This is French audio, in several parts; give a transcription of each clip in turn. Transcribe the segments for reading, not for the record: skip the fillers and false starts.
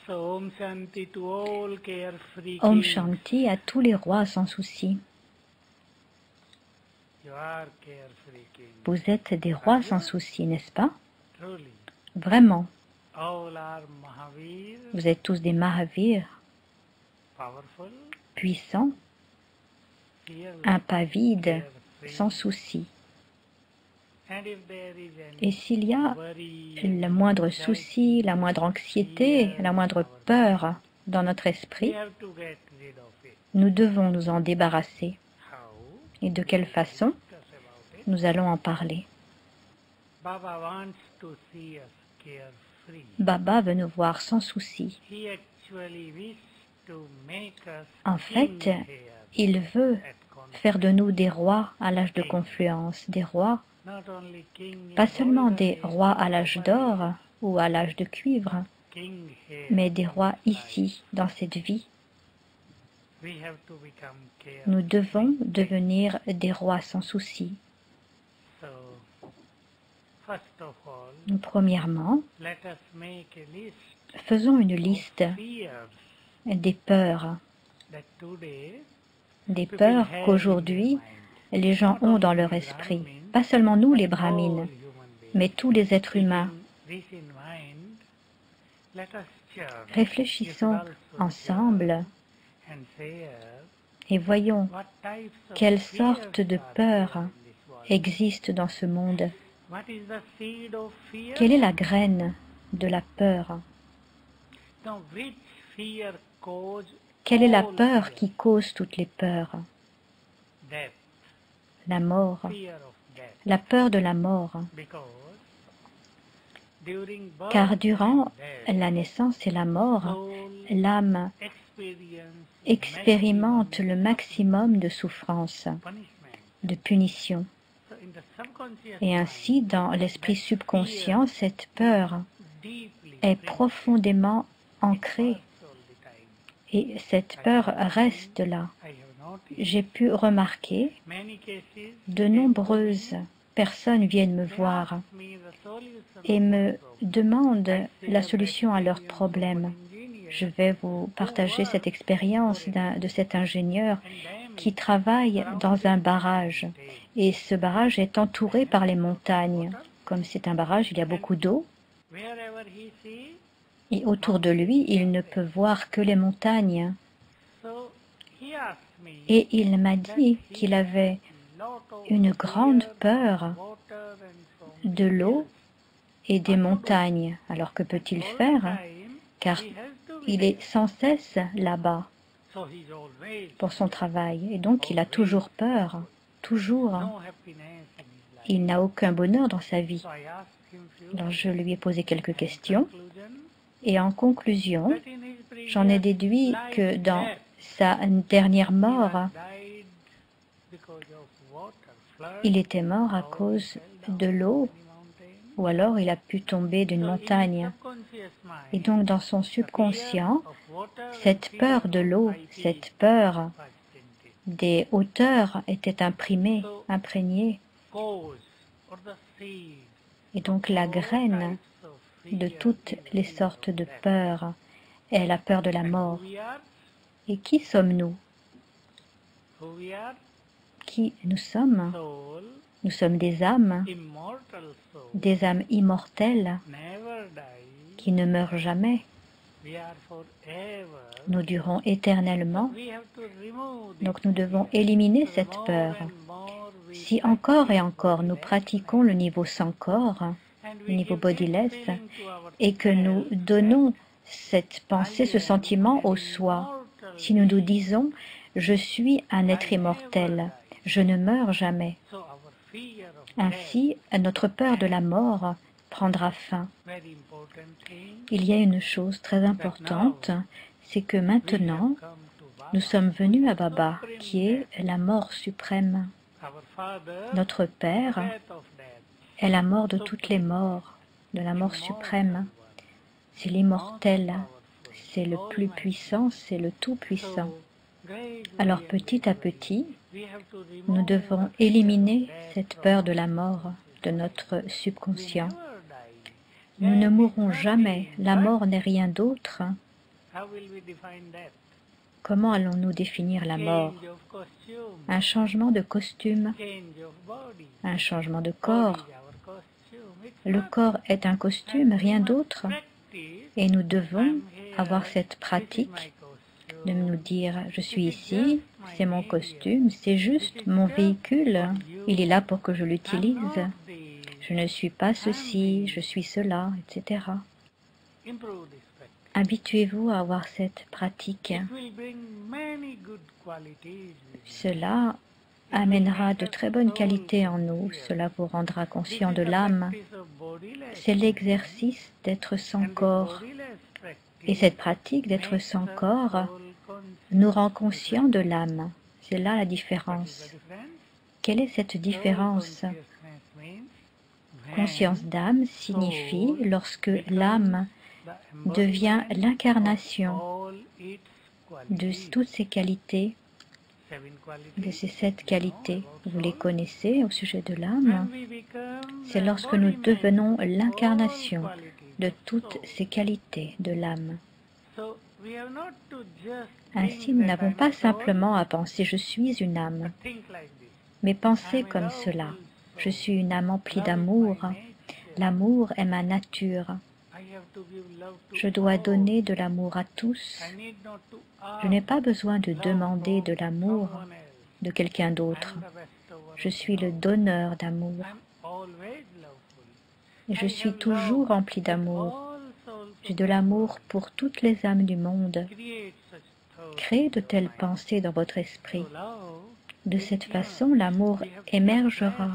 Om Shanti à tous les rois sans souci. Vous êtes des rois sans souci, n'est-ce pas? Vraiment. Vous êtes tous des Mahavir, puissants, impavides, sans souci. Et s'il y a le moindre souci, la moindre anxiété, la moindre peur dans notre esprit, nous devons nous en débarrasser. Et de quelle façon? Nous allons en parler. Baba veut nous voir sans souci. En fait, il veut faire de nous des rois à l'âge de confluence, des rois, pas seulement des rois à l'âge d'or ou à l'âge de cuivre, mais des rois ici, dans cette vie. Nous devons devenir des rois sans souci. Premièrement, faisons une liste des peurs qu'aujourd'hui les gens ont dans leur esprit. Pas seulement nous les brahmines, mais tous les êtres humains. Réfléchissons ensemble et voyons quelle sorte de peur existe dans ce monde. Quelle est la graine de la peur? Quelle est la peur qui cause toutes les peurs? La mort, la peur de la mort. Car durant la naissance et la mort, l'âme expérimente le maximum de souffrance, de punition. Et ainsi, dans l'esprit subconscient, cette peur est profondément ancrée. Et cette peur reste là. J'ai pu remarquer, de nombreuses personnes viennent me voir et me demandent la solution à leurs problèmes. Je vais vous partager cette expérience de cet ingénieur qui travaille dans un barrage. Et ce barrage est entouré par les montagnes. Comme c'est un barrage, il y a beaucoup d'eau. Et autour de lui, il ne peut voir que les montagnes. Et il m'a dit qu'il avait une grande peur de l'eau et des montagnes. Alors que peut-il faire? Car il est sans cesse là-bas pour son travail. Et donc il a toujours peur, toujours. Il n'a aucun bonheur dans sa vie. Alors je lui ai posé quelques questions. Et en conclusion, j'en ai déduit que dans sa dernière mort, il était mort à cause de l'eau, ou alors il a pu tomber d'une montagne. Et donc dans son subconscient, cette peur de l'eau, cette peur des hauteurs était imprégnée. Et donc la graine de toutes les sortes de peurs est la peur de la mort. Et qui sommes-nous? Qui nous sommes? Nous sommes des âmes immortelles qui ne meurent jamais. Nous durons éternellement. Donc nous devons éliminer cette peur. Si encore et encore nous pratiquons le niveau sans corps, le niveau bodiless, et que nous donnons cette pensée, ce sentiment au soi, si nous nous disons « je suis un être immortel, je ne meurs jamais », ainsi notre peur de la mort prendra fin. Il y a une chose très importante, c'est que maintenant, nous sommes venus à Baba, qui est la mort suprême. Notre Père est la mort de toutes les morts, de la mort suprême. C'est l'immortel, c'est le plus puissant, c'est le tout-puissant. Alors petit à petit, nous devons éliminer cette peur de la mort de notre subconscient. Nous ne mourrons jamais, la mort n'est rien d'autre Comment allons-nous définir la mort? Un changement de costume, un changement de corps. Le corps est un costume, rien d'autre. Et nous devons avoir cette pratique de nous dire, je suis ici, c'est mon costume, c'est juste mon véhicule, il est là pour que je l'utilise. Je ne suis pas ceci, je suis cela, etc. Habituez-vous à avoir cette pratique. Cela amènera de très bonnes qualités en nous, cela vous rendra conscient de l'âme. C'est l'exercice d'être sans corps. Et cette pratique d'être sans corps nous rend conscients de l'âme. C'est là la différence. Quelle est cette différence? Conscience d'âme signifie lorsque l'âme devient l'incarnation de toutes ces qualités, de ces 7 qualités. Vous les connaissez au sujet de l'âme. C'est lorsque nous devenons l'incarnation de toutes ces qualités de l'âme. Ainsi, nous n'avons pas simplement à penser « je suis une âme », mais penser comme cela. Je suis une âme emplie d'amour. L'amour est ma nature. Je dois donner de l'amour à tous. Je n'ai pas besoin de demander de l'amour de quelqu'un d'autre. Je suis le donneur d'amour. Et je suis toujours rempli d'amour. J'ai de l'amour pour toutes les âmes du monde. Créez de telles pensées dans votre esprit. De cette façon, l'amour émergera.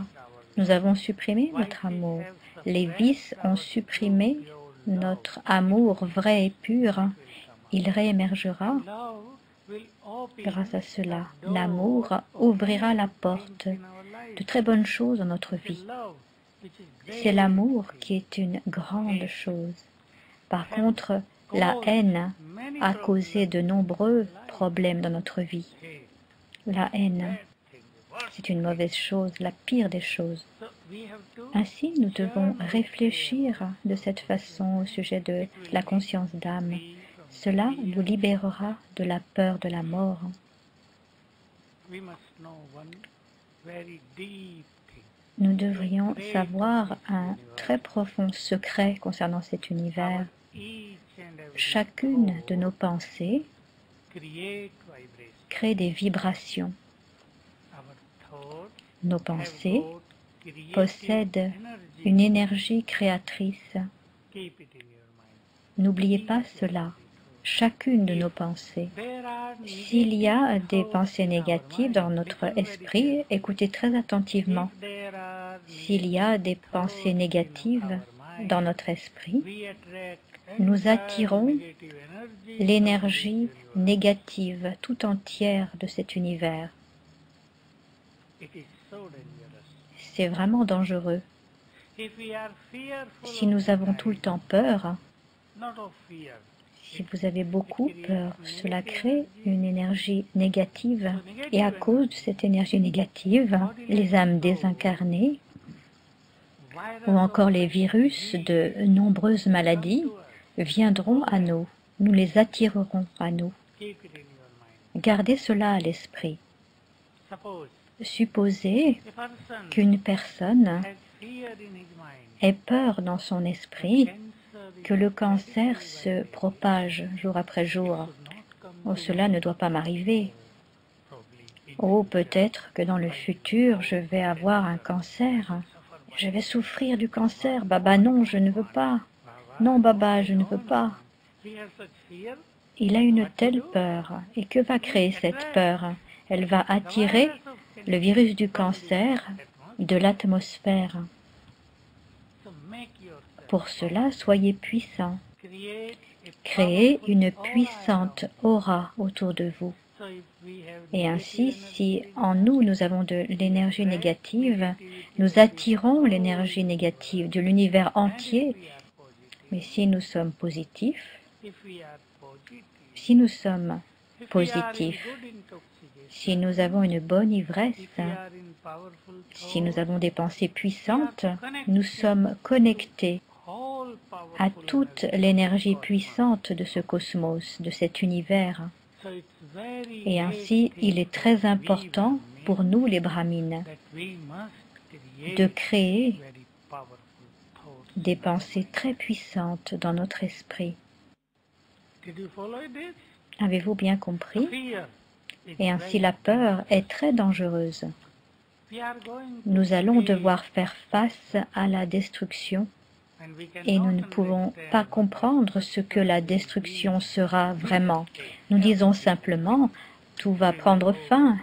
Nous avons supprimé notre amour. Les vices ont supprimé notre amour vrai et pur. Il réémergera grâce à cela. L'amour ouvrira la porte de très bonnes choses dans notre vie. C'est l'amour qui est une grande chose. Par contre, la haine a causé de nombreux problèmes dans notre vie. La haine, c'est une mauvaise chose, la pire des choses. Ainsi, nous devons réfléchir de cette façon au sujet de la conscience d'âme. Cela nous libérera de la peur de la mort. Nous devrions savoir un très profond secret concernant cet univers. Chacune de nos pensées crée des vibrations. Nos pensées possèdent une énergie créatrice. N'oubliez pas cela. Chacune de nos pensées. S'il y a des pensées négatives dans notre esprit, écoutez très attentivement. S'il y a des pensées négatives dans notre esprit, nous attirons l'énergie négative tout entière de cet univers. C'est vraiment dangereux. Si nous avons tout le temps peur, si vous avez beaucoup peur, cela crée une énergie négative. Et à cause de cette énergie négative, les âmes désincarnées ou encore les virus de nombreuses maladies viendront à nous. Nous les attirerons à nous. Gardez cela à l'esprit. Supposez qu'une personne ait peur dans son esprit que le cancer se propage jour après jour. Oh, cela ne doit pas m'arriver. Oh, peut-être que dans le futur, je vais avoir un cancer. Je vais souffrir du cancer. Baba, non, je ne veux pas. Non, Baba, je ne veux pas. Il a une telle peur. Et que va créer cette peur? Elle va attirer le virus du cancer de l'atmosphère. Pour cela, soyez puissants. Créez une puissante aura autour de vous. Et ainsi, si en nous, nous avons de l'énergie négative, nous attirons l'énergie négative de l'univers entier. Mais si nous sommes positifs, si nous avons une bonne ivresse, si nous avons des pensées puissantes, nous sommes connectés à toute l'énergie puissante de ce cosmos, de cet univers. Et ainsi, il est très important pour nous, les brahmines, de créer des pensées très puissantes dans notre esprit. Avez-vous bien compris? Et ainsi, la peur est très dangereuse. Nous allons devoir faire face à la destruction et nous ne pouvons pas comprendre ce que la destruction sera vraiment. Nous disons simplement, tout va prendre fin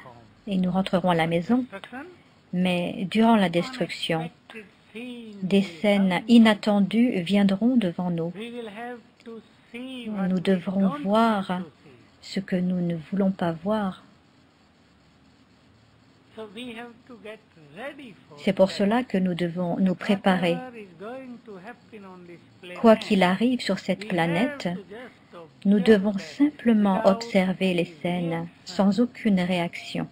et nous rentrerons à la maison. Mais durant la destruction, des scènes inattendues viendront devant nous. Nous devrons voir ce que nous ne voulons pas voir. C'est pour cela que nous devons nous préparer. Quoi qu'il arrive sur cette planète, nous devons simplement observer les scènes sans aucune réaction.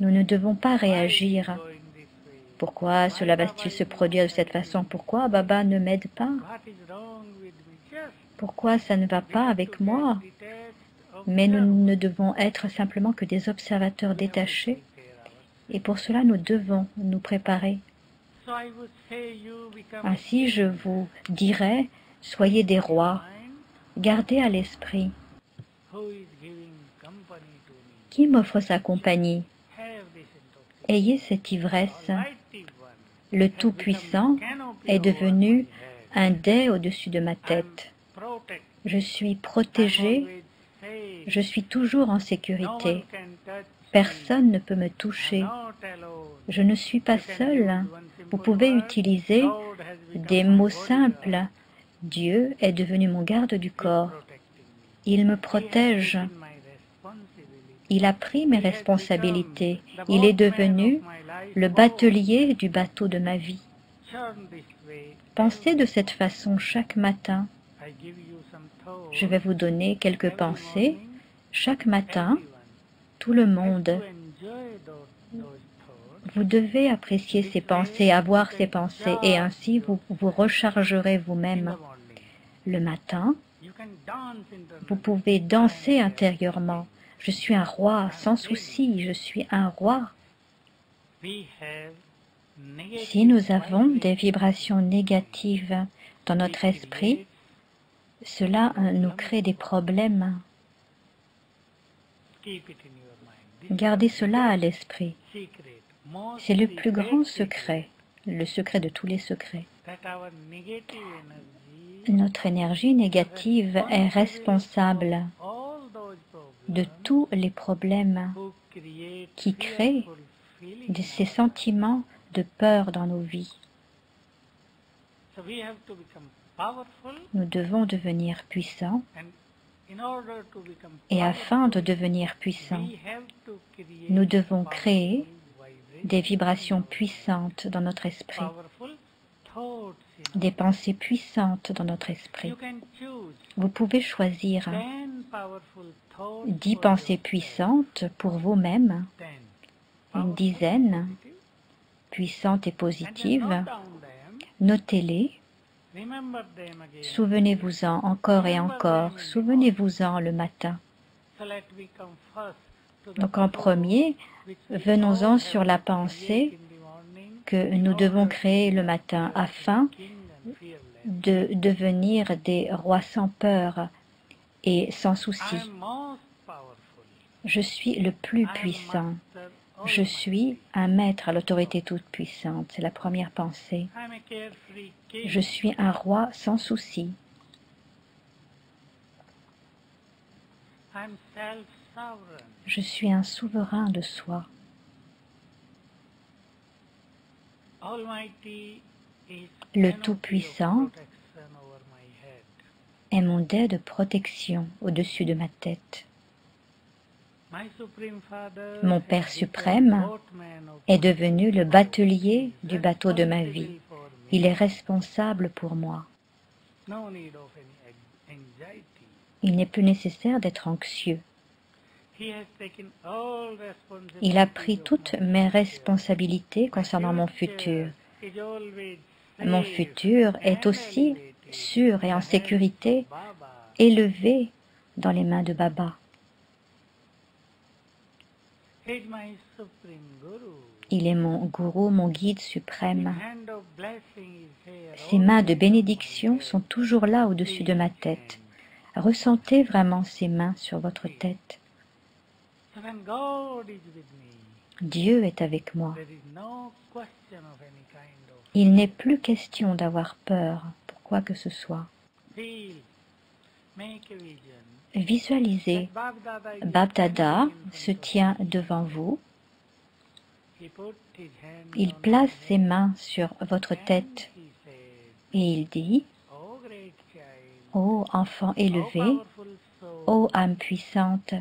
Nous ne devons pas réagir. Pourquoi cela va-t-il se produire de cette façon? Pourquoi Baba ne m'aide pas? Pourquoi ça ne va pas avec moi? Mais nous ne devons être simplement que des observateurs détachés. Et pour cela, nous devons nous préparer. Ainsi, je vous dirais, soyez des rois. Gardez à l'esprit. Qui m'offre sa compagnie? Ayez cette ivresse. Le Tout-Puissant est devenu un dais au-dessus de ma tête. Je suis protégé. Je suis toujours en sécurité. Personne ne peut me toucher. Je ne suis pas seul. Vous pouvez utiliser des mots simples. Dieu est devenu mon garde du corps. Il me protège. Il a pris mes responsabilités. Il est devenu le batelier du bateau de ma vie. Pensez de cette façon chaque matin. Je vais vous donner quelques pensées. Chaque matin, tout le monde, vous devez apprécier ces pensées, avoir ces pensées, et ainsi vous vous rechargerez vous-même. Le matin, vous pouvez danser intérieurement. Je suis un roi, sans souci, je suis un roi. Si nous avons des vibrations négatives dans notre esprit, cela nous crée des problèmes. Gardez cela à l'esprit. C'est le plus grand secret, le secret de tous les secrets. Notre énergie négative est responsable de tous les problèmes qui créent ces sentiments de peur dans nos vies. Nous devons devenir puissants, et afin de devenir puissants, nous devons créer des vibrations puissantes dans notre esprit, des pensées puissantes dans notre esprit. Vous pouvez choisir 10 pensées puissantes pour vous-même, une dizaine puissantes et positives. Notez-les. Souvenez-vous-en encore et encore. Souvenez-vous-en le matin. Donc en premier, venons-en sur la pensée que nous devons créer le matin afin de devenir des rois sans peur et sans souci. Je suis le plus puissant. Je suis un maître à l'autorité toute puissante. C'est la première pensée. Je suis un roi sans souci. Je suis un souverain de soi. Le Tout-Puissant est mon dais de protection au-dessus de ma tête. Mon Père suprême est devenu le batelier du bateau de ma vie. Il est responsable pour moi. Il n'est plus nécessaire d'être anxieux. Il a pris toutes mes responsabilités concernant mon futur. mon futur est aussi sûr et en sécurité, élevé dans les mains de Baba. Il est mon gourou, mon guide suprême. Ses mains de bénédiction sont toujours là au-dessus de ma tête. Ressentez vraiment ses mains sur votre tête. Dieu est avec moi. Il n'est plus question d'avoir peur pour quoi que ce soit. Visualisez, Bab Dada se tient devant vous. Il place ses mains sur votre tête et il dit, « Ô enfant élevé, ô âme puissante,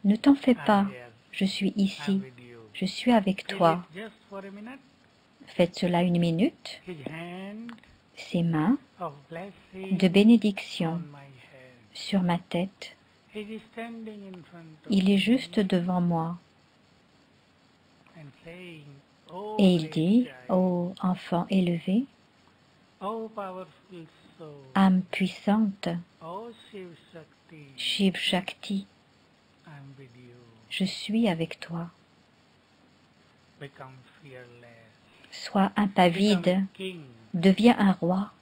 ne t'en fais pas, je suis ici, je suis avec toi. » Faites cela 1 minute. Ses mains de bénédiction sur ma tête. Il est juste devant moi. Et il dit, « Ô enfant élevé, âme puissante, Shiv Shakti, je suis avec toi. Sois impavide, deviens un roi.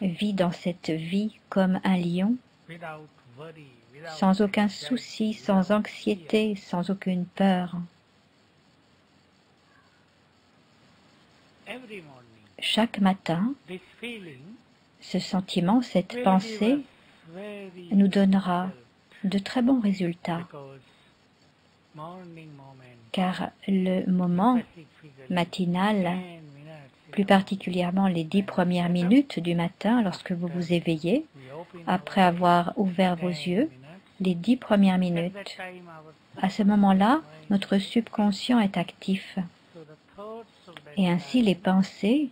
Vis dans cette vie comme un lion, sans aucun souci, sans anxiété, sans aucune peur. Chaque matin, ce sentiment, cette pensée nous donnera de très bons résultats, car le moment matinal, plus particulièrement les 10 premières minutes du matin, lorsque vous vous éveillez, après avoir ouvert vos yeux, les 10 premières minutes, à ce moment-là, notre subconscient est actif. Et ainsi, les pensées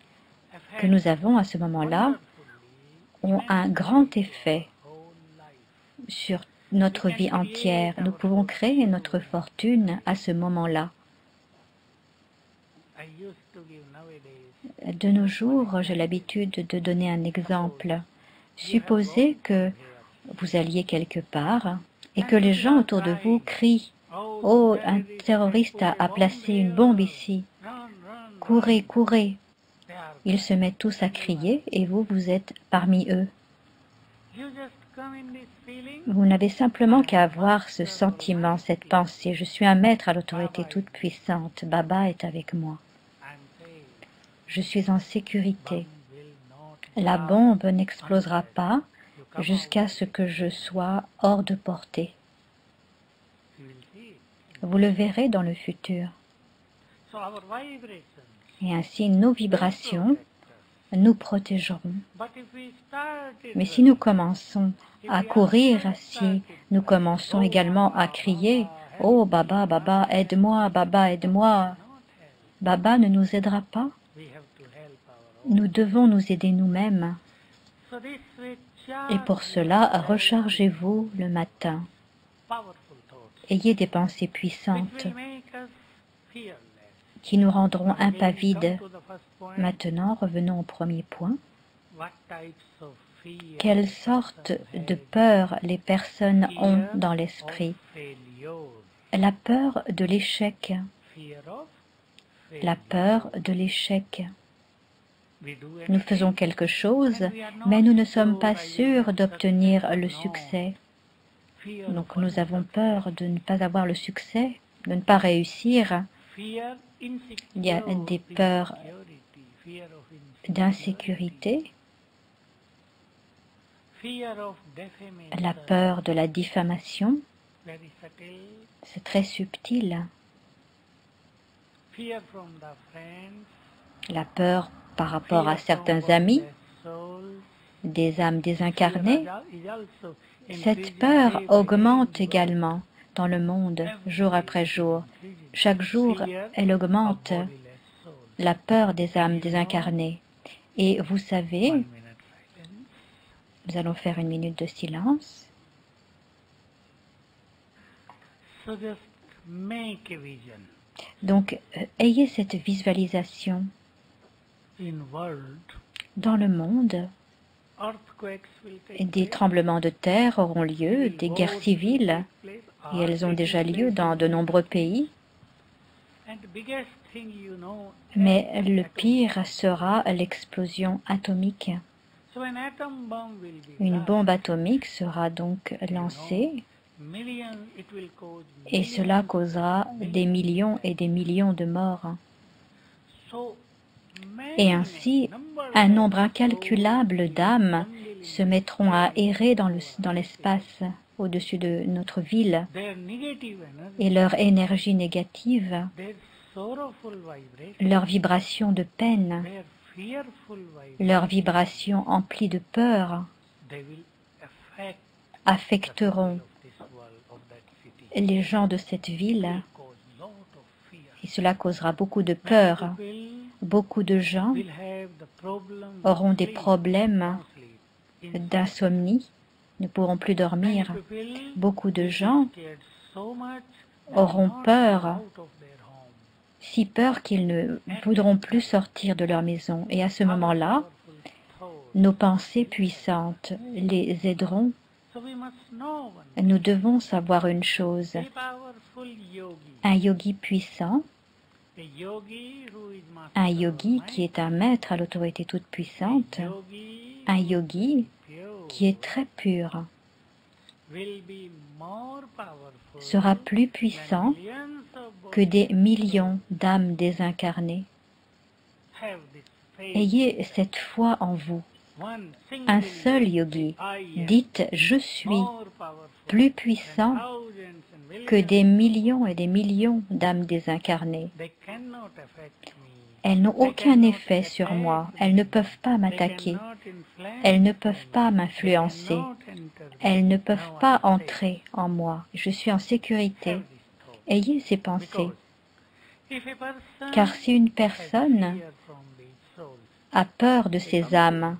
que nous avons à ce moment-là ont un grand effet sur notre vie entière. Nous pouvons créer notre fortune à ce moment-là. De nos jours, j'ai l'habitude de donner un exemple. Supposez que vous alliez quelque part et que les gens autour de vous crient « Oh, un terroriste a placé une bombe ici. Courez, courez !» Ils se mettent tous à crier et vous, vous êtes parmi eux. Vous n'avez simplement qu'à avoir ce sentiment, cette pensée. Je suis un maître à l'autorité toute puissante. Baba est avec moi. Je suis en sécurité. La bombe n'explosera pas jusqu'à ce que je sois hors de portée. Vous le verrez dans le futur. Et ainsi, nos vibrations nous protégeront. Mais si nous commençons à courir, si nous commençons également à crier « Oh Baba, Baba, aide-moi, Baba, aide-moi », Baba ne nous aidera pas. Nous devons nous aider nous-mêmes. Et pour cela, rechargez-vous le matin. Ayez des pensées puissantes qui nous rendront impavides. Maintenant, revenons au premier point. Quelle sorte de peur les personnes ont dans l'esprit? La peur de l'échec. La peur de l'échec. Nous faisons quelque chose, mais nous ne sommes pas sûrs d'obtenir le succès. Donc nous avons peur de ne pas avoir le succès, de ne pas réussir. Il y a des peurs d'insécurité, la peur de la diffamation, c'est très subtil. La peur par rapport à certains amis, des âmes désincarnées. Cette peur augmente également dans le monde, jour après jour. Chaque jour, elle augmente, la peur des âmes désincarnées. Et vous savez, nous allons faire 1 minute de silence. Donc, ayez cette visualisation. Dans le monde, des tremblements de terre auront lieu, des guerres civiles, et elles ont déjà lieu dans de nombreux pays. Mais le pire sera l'explosion atomique. Une bombe atomique sera donc lancée et cela causera des millions et des millions de morts. Et ainsi, un nombre incalculable d'âmes se mettront à errer dans l'espace au-dessus de notre ville et leur énergie négative, leur vibration de peine, leurs vibrations emplies de peur affecteront les gens de cette ville et cela causera beaucoup de peur. Beaucoup de gens auront des problèmes d'insomnie, ne pourront plus dormir. Beaucoup de gens auront peur, si peur qu'ils ne voudront plus sortir de leur maison. Et à ce moment-là, nos pensées puissantes les aideront. Nous devons savoir une chose. Un yogi puissant, un yogi qui est un maître à l'autorité toute puissante, un yogi qui est très pur, sera plus puissant que des millions d'âmes désincarnées. Ayez cette foi en vous. Un seul yogi, dites « Je suis plus puissant que des millions et des millions d'âmes désincarnées. Elles n'ont aucun effet sur moi, elles ne peuvent pas m'attaquer, elles ne peuvent pas m'influencer, elles ne peuvent pas entrer en moi, je suis en sécurité. » Ayez ces pensées, car si une personne a peur de ces âmes,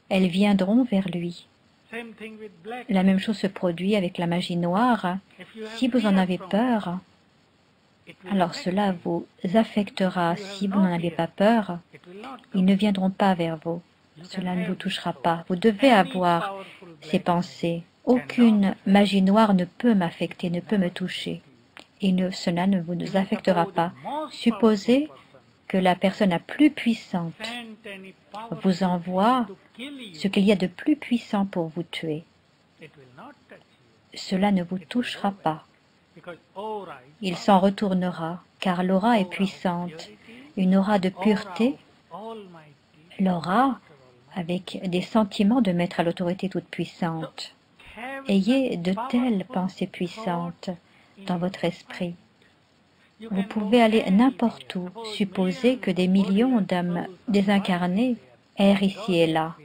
elles viendront vers lui. La même chose se produit avec la magie noire. Si vous en avez peur, alors cela vous affectera. Si vous n'en avez pas peur, ils ne viendront pas vers vous. Cela ne vous touchera pas. Vous devez avoir ces pensées. Aucune magie noire ne peut m'affecter, ne peut me toucher. Et cela ne vous affectera pas. Supposez que la personne la plus puissante vous envoie ce qu'il y a de plus puissant pour vous tuer. Cela ne vous touchera pas. Il s'en retournera, car l'aura est puissante. Une aura de pureté, l'aura avec des sentiments de maître à l'autorité toute puissante. Ayez de telles pensées puissantes dans votre esprit. Vous pouvez aller n'importe où, supposer que des millions d'âmes désincarnées errent ici et là.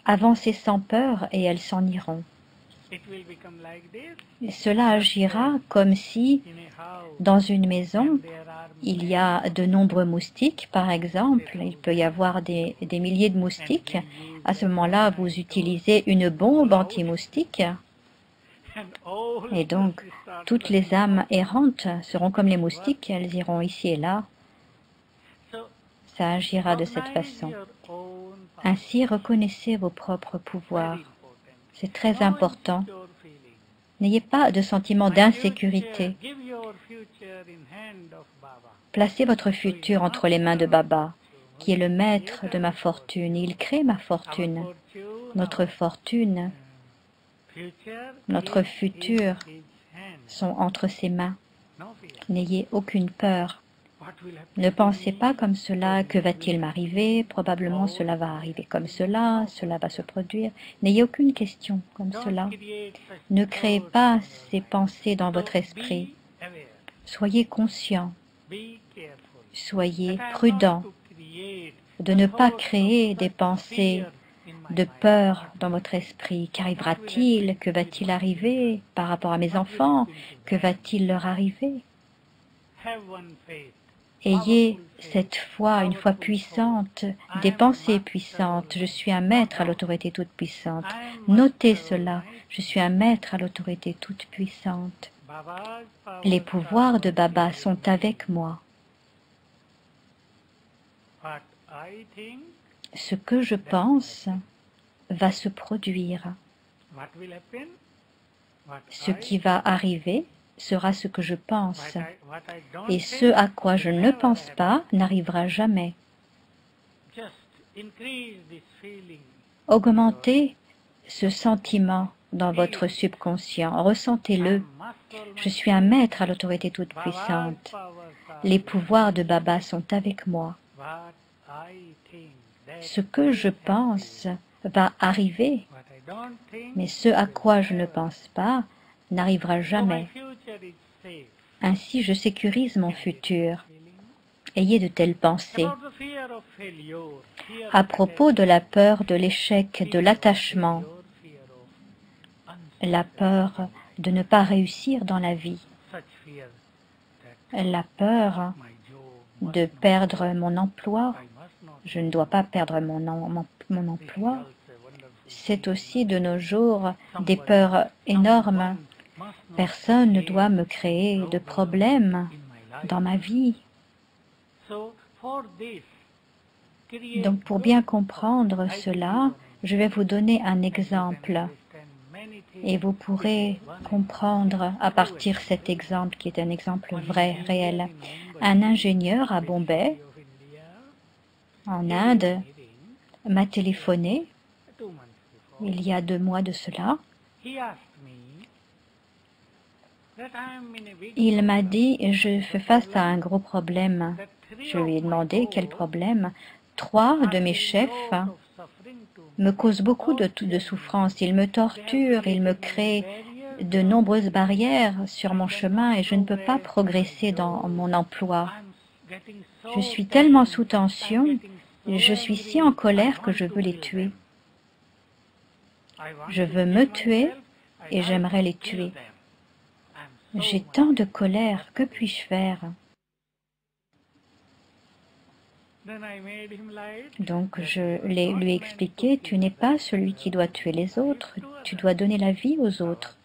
Avancez sans peur et elles s'en iront. Cela agira comme si, dans une maison, il y a de nombreux moustiques, par exemple. Il peut y avoir des milliers de moustiques. À ce moment-là, vous utilisez une bombe anti-moustique. Et donc, toutes les âmes errantes seront comme les moustiques, elles iront ici et là. Ça agira de cette façon. Ainsi, reconnaissez vos propres pouvoirs. C'est très important. N'ayez pas de sentiment d'insécurité. Placez votre futur entre les mains de Baba, qui est le maître de ma fortune. Il crée ma fortune. Notre fortune, notre futur sont entre ses mains. N'ayez aucune peur. Ne pensez pas comme cela, que va-t-il m'arriver? Probablement cela va arriver comme cela va se produire. N'ayez aucune question comme cela. Ne créez pas ces pensées dans votre esprit. Soyez conscient, soyez prudent de ne pas créer des pensées de peur dans votre esprit. Qu'arrivera-t-il? Que va-t-il arriver par rapport à mes enfants? Que va-t-il leur arriver? Ayez cette foi, une foi puissante, des pensées puissantes. Je suis un maître à l'autorité toute puissante. Notez cela. Je suis un maître à l'autorité toute puissante. Les pouvoirs de Baba sont avec moi. Ce que je pense va se produire. Ce qui va arriver sera ce que je pense. Et ce à quoi je ne pense pas n'arrivera jamais. Augmentez ce sentiment dans votre subconscient. Ressentez-le. Je suis un maître à l'autorité toute puissante. Les pouvoirs de Baba sont avec moi. Ce que je pense va arriver, mais ce à quoi je ne pense pas n'arrivera jamais. Ainsi, je sécurise mon futur. Ayez de telles pensées. À propos de la peur de l'échec, de l'attachement, la peur de ne pas réussir dans la vie, la peur de perdre mon emploi, je ne dois pas perdre mon emploi, c'est aussi de nos jours des peurs énormes. Personne ne doit me créer de problèmes dans ma vie. Donc pour bien comprendre cela, je vais vous donner un exemple. Et vous pourrez comprendre à partir de cet exemple, qui est un exemple vrai, réel. Un ingénieur à Bombay, en Inde, m'a téléphoné il y a 2 mois de cela. Il m'a dit, je fais face à un gros problème. Je lui ai demandé quel problème. 3 de mes chefs me causent beaucoup de souffrance. Ils me torturent, ils me créent de nombreuses barrières sur mon chemin et je ne peux pas progresser dans mon emploi. Je suis tellement sous tension, je suis si en colère que je veux les tuer. Je veux me tuer et j'aimerais les tuer. J'ai tant de colère, que puis-je faire? Donc je lui ai expliqué, tu n'es pas celui qui doit tuer les autres, tu dois donner la vie aux autres.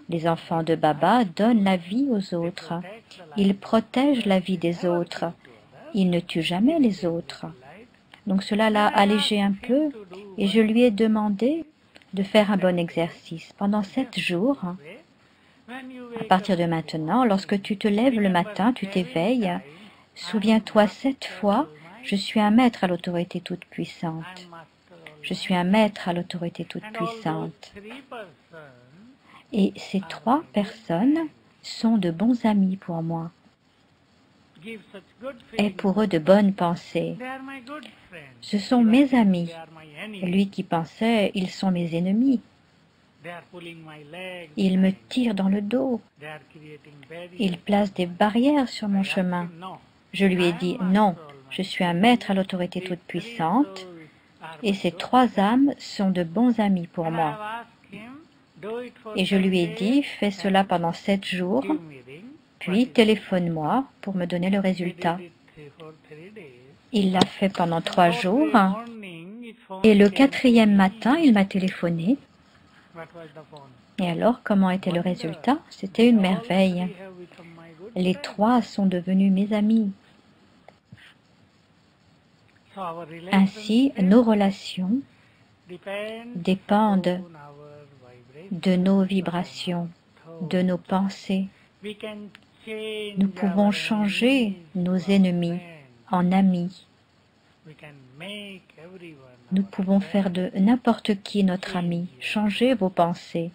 Les enfants de Baba donnent la vie aux autres. Ils protègent la vie des autres. Ils ne tuent jamais les autres. Donc cela l'a allégé un peu et je lui ai demandé de faire un bon exercice. Pendant 7 jours, à partir de maintenant, lorsque tu te lèves le matin, tu t'éveilles, souviens-toi 7 fois, je suis un maître à l'autorité toute puissante. Je suis un maître à l'autorité toute puissante. Et ces 3 personnes sont de bons amis pour moi. Et pour eux de bonnes pensées. Ce sont mes amis. Lui qui pensait, ils sont mes ennemis. Ils me tirent dans le dos. Ils placent des barrières sur mon chemin. Je lui ai dit, non, je suis un maître à l'autorité toute puissante et ces 3 âmes sont de bons amis pour moi. Et je lui ai dit, fais cela pendant 7 jours, puis téléphone-moi pour me donner le résultat. Il l'a fait pendant 3 jours et le 4e matin, il m'a téléphoné. Et alors, comment était le résultat? C'était une merveille. Les 3 sont devenus mes amis. Ainsi, nos relations dépendent de nos vibrations, de nos pensées. Nous pouvons changer nos ennemis en amis. Nous pouvons faire de n'importe qui notre ami. Changez vos pensées.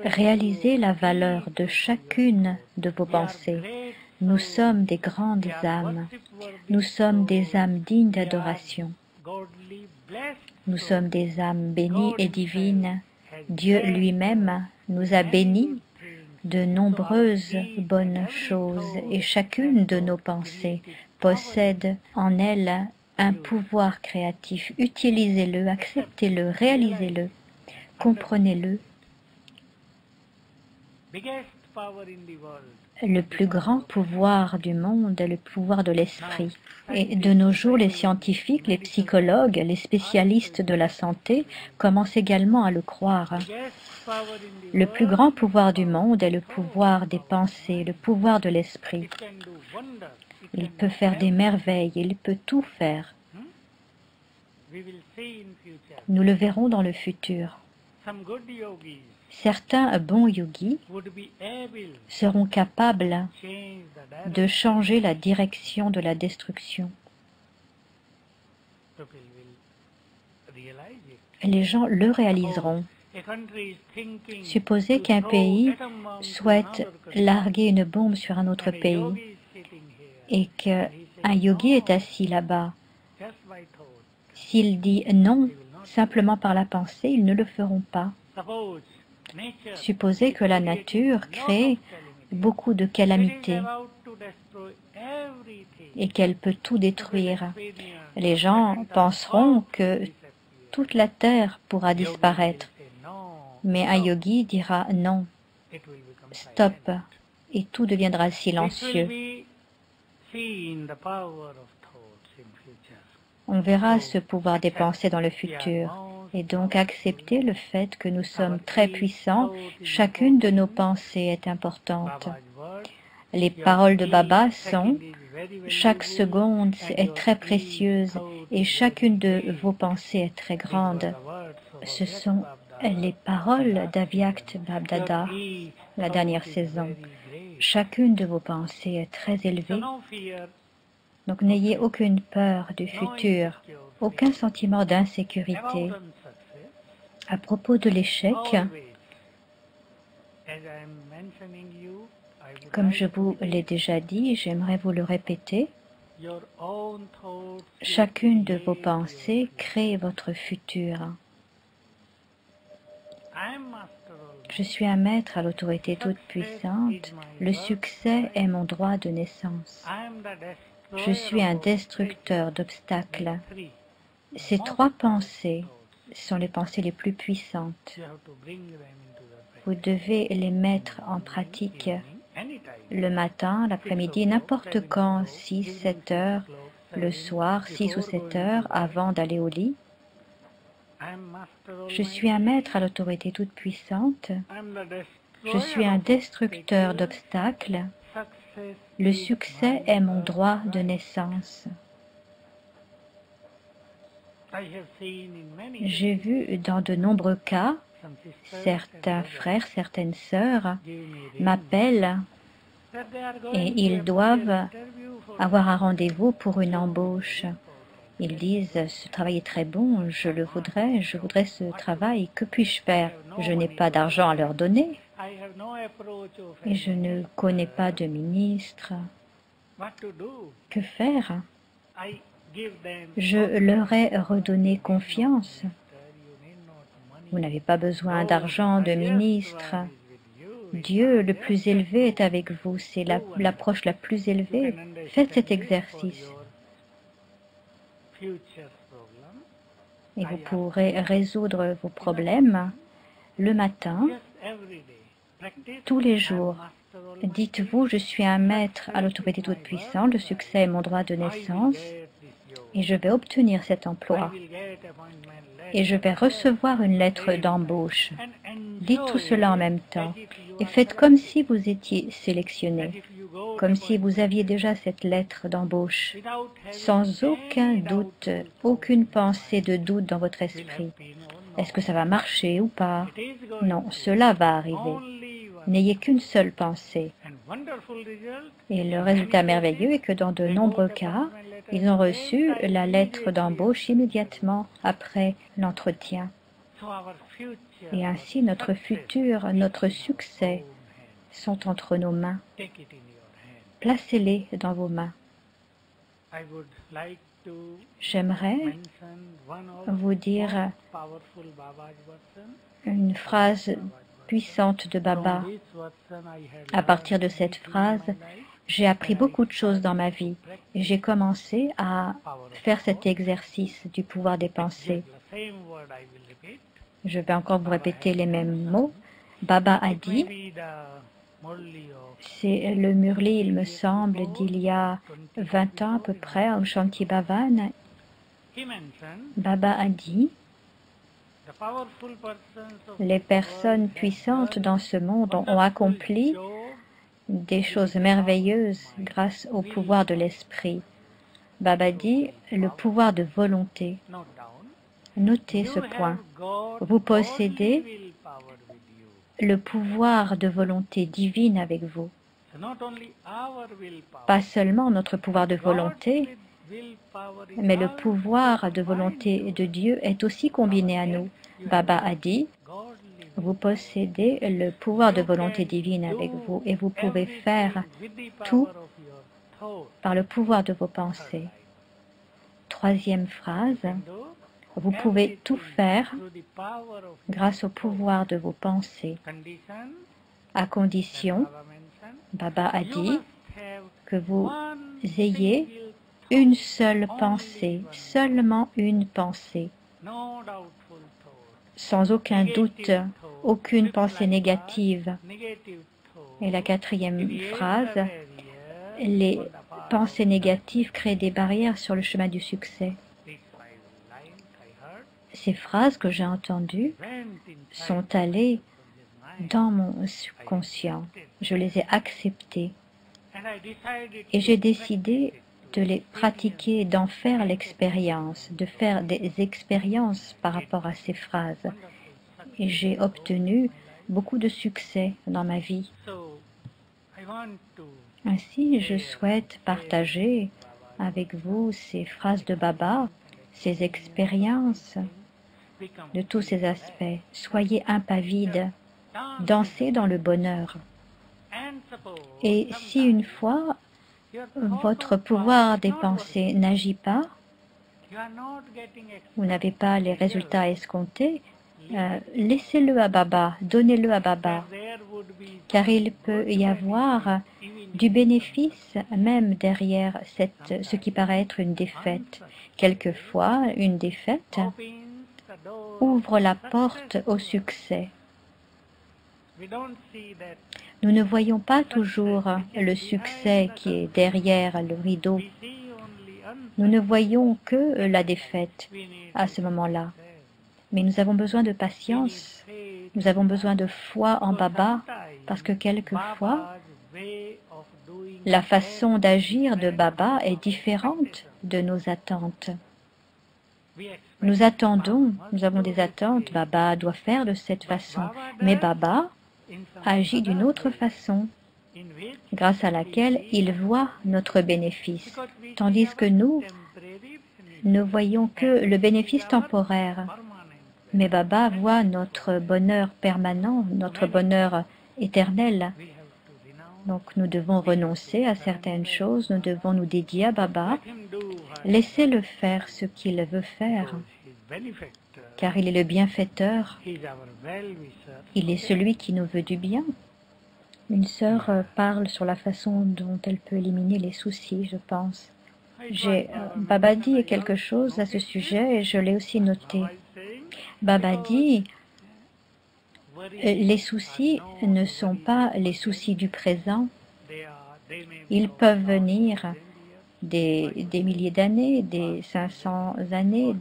Réalisez la valeur de chacune de vos pensées. Nous sommes des grandes âmes. Nous sommes des âmes dignes d'adoration. Nous sommes des âmes bénies et divines. Dieu lui-même nous a bénis de nombreuses bonnes choses et chacune de nos pensées possède en elle un pouvoir créatif. Utilisez-le, acceptez-le, réalisez-le, comprenez-le. Le plus grand pouvoir du monde est le pouvoir de l'esprit. Et de nos jours, les scientifiques, les psychologues, les spécialistes de la santé commencent également à le croire. Le plus grand pouvoir du monde est le pouvoir des pensées, le pouvoir de l'esprit. Il peut faire des merveilles, il peut tout faire. Nous le verrons dans le futur. Certains bons yogis seront capables de changer la direction de la destruction. Les gens le réaliseront. Supposez qu'un pays souhaite larguer une bombe sur un autre pays et qu'un yogi est assis là-bas. S'il dit non, simplement par la pensée, ils ne le feront pas. Supposez que la nature crée beaucoup de calamités et qu'elle peut tout détruire. Les gens penseront que toute la terre pourra disparaître. Mais un yogi dira non, stop, et tout deviendra silencieux. On verra ce pouvoir des pensées dans le futur. Et donc accepter le fait que nous sommes très puissants, chacune de nos pensées est importante. Les paroles de Baba sont « Chaque seconde est très précieuse et chacune de vos pensées est très grande ». Ce sont les paroles d'Avyakt Bab-Dada, la dernière saison. Chacune de vos pensées est très élevée. Donc n'ayez aucune peur du futur, aucun sentiment d'insécurité. À propos de l'échec, comme je vous l'ai déjà dit, j'aimerais vous le répéter, chacune de vos pensées crée votre futur. Je suis un maître à l'autorité toute-puissante, le succès est mon droit de naissance. Je suis un destructeur d'obstacles. Ces trois pensées sont les pensées les plus puissantes. Vous devez les mettre en pratique le matin, l'après-midi, n'importe quand, 6, 7 heures, le soir, 6 ou 7 heures, avant d'aller au lit. Je suis un maître à l'autorité toute-puissante. Je suis un destructeur d'obstacles. Le succès est mon droit de naissance. J'ai vu dans de nombreux cas, certains frères, certaines sœurs m'appellent et ils doivent avoir un rendez-vous pour une embauche. Ils disent, ce travail est très bon, je voudrais ce travail, que puis-je faire? Je n'ai pas d'argent à leur donner et je ne connais pas de ministre. Que faire? Je leur ai redonné confiance. Vous n'avez pas besoin d'argent, de ministre. Dieu, le plus élevé, est avec vous. C'est l'approche la plus élevée. Faites cet exercice. Et vous pourrez résoudre vos problèmes le matin, tous les jours. Dites-vous, je suis un maître à l'autorité toute-puissante, le succès est mon droit de naissance, et je vais obtenir cet emploi. Et je vais recevoir une lettre d'embauche. Dites tout cela en même temps, et faites comme si vous étiez sélectionné, comme si vous aviez déjà cette lettre d'embauche, sans aucun doute, aucune pensée de doute dans votre esprit. Est-ce que ça va marcher ou pas? Non, cela va arriver. N'ayez qu'une seule pensée. Et le résultat merveilleux est que dans de nombreux cas, ils ont reçu la lettre d'embauche immédiatement après l'entretien. Et ainsi, notre futur, notre succès sont entre nos mains. Placez-les dans vos mains. J'aimerais vous dire une phrase puissante de Baba. À partir de cette phrase, j'ai appris beaucoup de choses dans ma vie et j'ai commencé à faire cet exercice du pouvoir des pensées. Je vais encore vous répéter les mêmes mots. Baba a dit, C'est le Murli, il me semble, d'il y a 20 ans à peu près, au Shanti Bhavan. Baba a dit, les personnes puissantes dans ce monde ont accompli des choses merveilleuses grâce au pouvoir de l'esprit. Baba dit, le pouvoir de volonté. Notez ce point. Vous possédez le pouvoir de volonté divine avec vous. Pas seulement notre pouvoir de volonté, mais le pouvoir de volonté de Dieu est aussi combiné à nous. Baba a dit, vous possédez le pouvoir de volonté divine avec vous et vous pouvez faire tout par le pouvoir de vos pensées. Troisième phrase, vous pouvez tout faire grâce au pouvoir de vos pensées, à condition, Baba a dit, que vous ayez une seule pensée, seulement une pensée, sans aucun doute, aucune pensée négative. Et la quatrième phrase, les pensées négatives créent des barrières sur le chemin du succès. Ces phrases que j'ai entendues sont allées dans mon subconscient. Je les ai acceptées et j'ai décidé de les pratiquer, d'en faire l'expérience, de faire des expériences par rapport à ces phrases. Et j'ai obtenu beaucoup de succès dans ma vie. Ainsi, je souhaite partager avec vous ces phrases de Baba, ces expériences de tous ces aspects. Soyez impavides, dansez dans le bonheur. Et si une fois votre pouvoir des pensées n'agit pas, vous n'avez pas les résultats escomptés, laissez-le à Baba, donnez-le à Baba, car il peut y avoir du bénéfice même derrière ce qui paraît être une défaite. Quelquefois, une défaite ouvre la porte au succès. Nous ne voyons pas toujours le succès qui est derrière le rideau. Nous ne voyons que la défaite à ce moment-là. Mais nous avons besoin de patience, nous avons besoin de foi en Baba, parce que quelquefois, la façon d'agir de Baba est différente de nos attentes. Nous attendons, nous avons des attentes, Baba doit faire de cette façon, mais Baba agit d'une autre façon, grâce à laquelle il voit notre bénéfice, tandis que nous ne voyons que le bénéfice temporaire. Mais Baba voit notre bonheur permanent, notre bonheur éternel. Donc nous devons renoncer à certaines choses, nous devons nous dédier à Baba, laissez-le faire ce qu'il veut faire, car il est le bienfaiteur, il est celui qui nous veut du bien. Une sœur parle sur la façon dont elle peut éliminer les soucis, je pense. Baba dit quelque chose à ce sujet et je l'ai aussi noté. Baba dit, les soucis ne sont pas les soucis du présent. Ils peuvent venir des milliers d'années, des 500 années,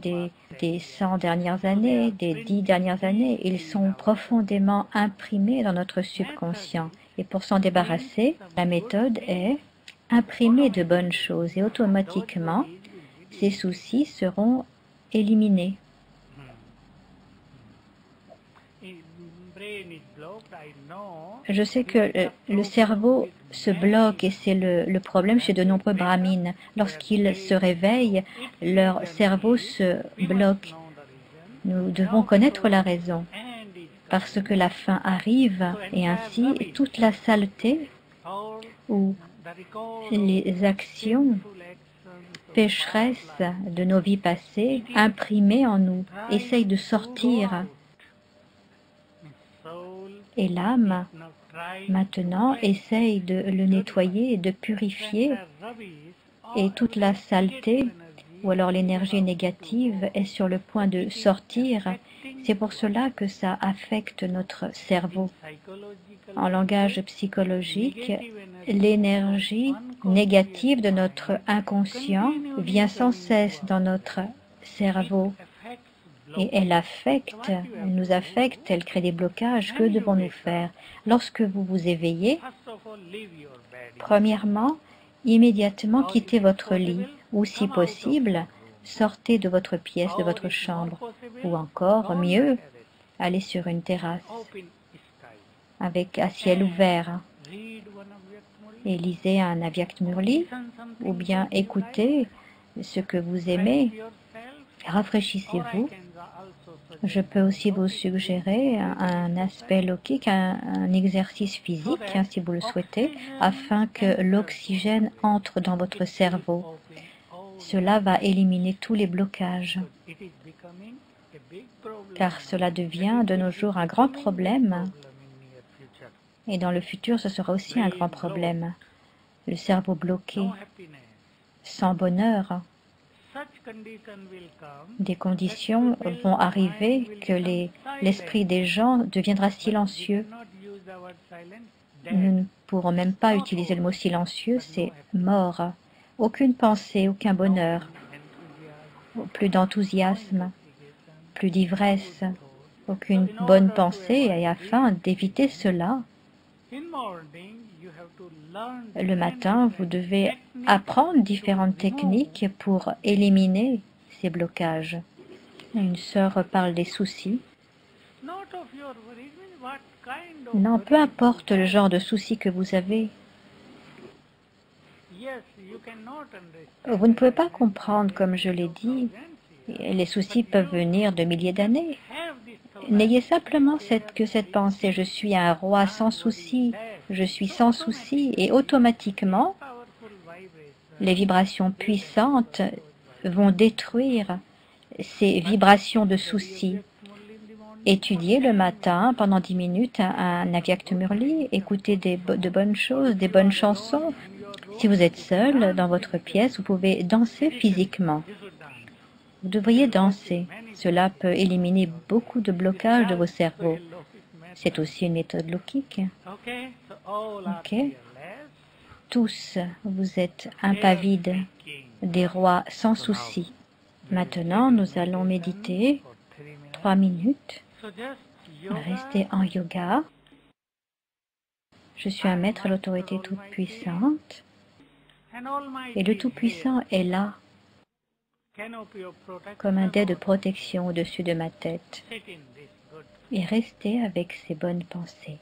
des 100 dernières années, des 10 dernières années. Ils sont profondément imprimés dans notre subconscient. Et pour s'en débarrasser, la méthode est imprimer de bonnes choses et automatiquement, ces soucis seront éliminés. Je sais que le cerveau se bloque et c'est le problème chez de nombreux brahmines. Lorsqu'ils se réveillent, leur cerveau se bloque. Nous devons connaître la raison, parce que la fin arrive et ainsi toute la saleté ou les actions pécheresses de nos vies passées, imprimées en nous, essayent de sortir. Et l'âme, maintenant, essaye de le nettoyer et de purifier. Et toute la saleté, ou alors l'énergie négative, est sur le point de sortir. C'est pour cela que ça affecte notre cerveau. En langage psychologique, l'énergie négative de notre inconscient vient sans cesse dans notre cerveau et elle nous affecte, elle crée des blocages. Que devons-nous faire? Lorsque vous vous éveillez, premièrement, immédiatement quittez votre lit ou, si possible, sortez de votre pièce, de votre chambre, ou encore, mieux, allez sur une terrasse avec un ciel ouvert et lisez un Avyakt Murli ou bien écoutez ce que vous aimez, rafraîchissez-vous. Je peux aussi vous suggérer un aspect lokique, un exercice physique, si vous le souhaitez, afin que l'oxygène entre dans votre cerveau. Cela va éliminer tous les blocages, car cela devient de nos jours un grand problème. Et dans le futur, ce sera aussi un grand problème. Le cerveau bloqué, sans bonheur. Des conditions vont arriver que l'esprit des gens deviendra silencieux. Nous ne pourrons même pas utiliser le mot silencieux, c'est mort. Aucune pensée, aucun bonheur, plus d'enthousiasme, plus d'ivresse, aucune bonne pensée. Et afin d'éviter cela, le matin, vous devez apprendre différentes techniques pour éliminer ces blocages. Une sœur parle des soucis. Non, peu importe le genre de soucis que vous avez. Vous ne pouvez pas comprendre, comme je l'ai dit, les soucis peuvent venir de milliers d'années. N'ayez simplement cette pensée, je suis un roi sans souci, je suis sans souci, et automatiquement, les vibrations puissantes vont détruire ces vibrations de soucis. Étudiez le matin, pendant 10 minutes, un Avyakt Murli, écoutez de bonnes choses, des bonnes chansons. Si vous êtes seul dans votre pièce, vous pouvez danser physiquement. Vous devriez danser. Cela peut éliminer beaucoup de blocages de vos cerveaux. C'est aussi une méthode lokique. Ok. Tous, vous êtes impavides, des rois sans souci. Maintenant, nous allons méditer 3 minutes. Restez en yoga. Je suis un maître à l'autorité toute-puissante. Et le Tout-Puissant est là, comme un dais de protection au-dessus de ma tête. Et restez avec ces bonnes pensées.